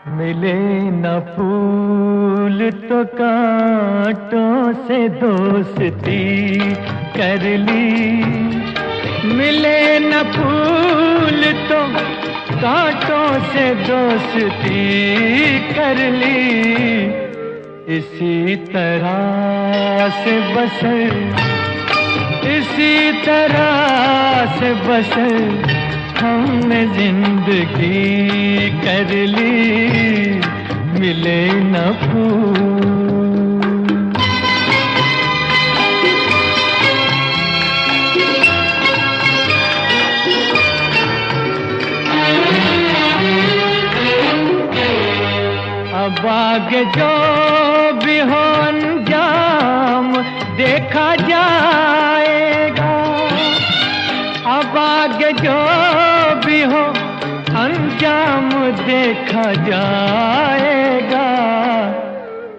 मिले न फूल तो कांटों से दोस्ती कर ली। मिले न फूल तो कांटों से दोस्ती कर ली। इसी तरह से बसर, इसी तरह से बसर हमने जिंदगी कर ली। मिले न फूल। अब आगे जो भी हो अंजाम देखा जाएगा। अब आगे जो भी हो अंजाम देखा जाएगा।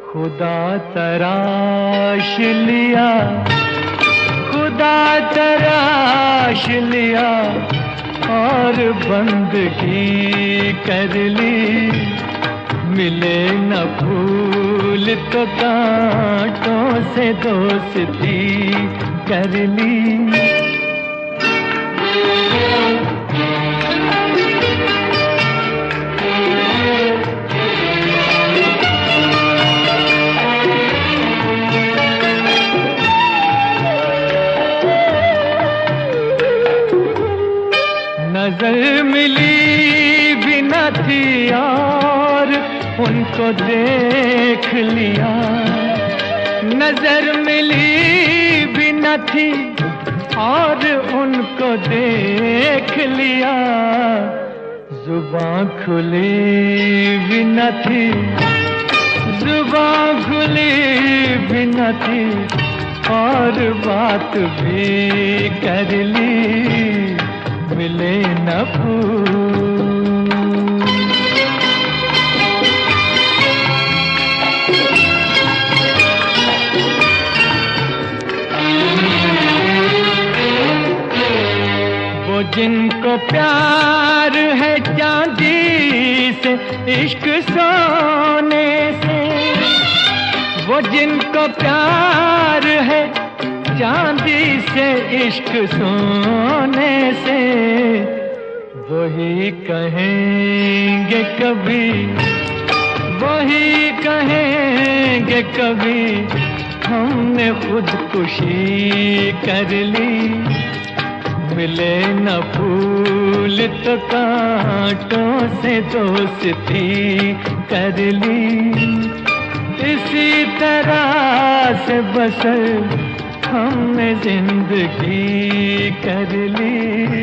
खुदा तराश लिया, खुदा तराश लिया और बंदगी कर ली। मिले न फूल तो कांटों से दोस्ती कर ली। नजर मिली भी न थी और उनको देख लिया। नजर मिली भी न थी और उनको देख लिया। जुबान खुली भी न थी, जुबान खुली भी न थी और बात भी कर ली। मिले न फूल। वो जिनको प्यार है चांदी से, इश्क सोने से। वो जिनको प्यार है चांदी से, इश्क सोने से। वही कहेंगे कभी, वही कहेंगे कभी हमने खुदकुशी कर ली। मिले न फूल तो कांटों से दोस्ती कर ली। इसी तरह से बसर हमने जिंदगी कर ली।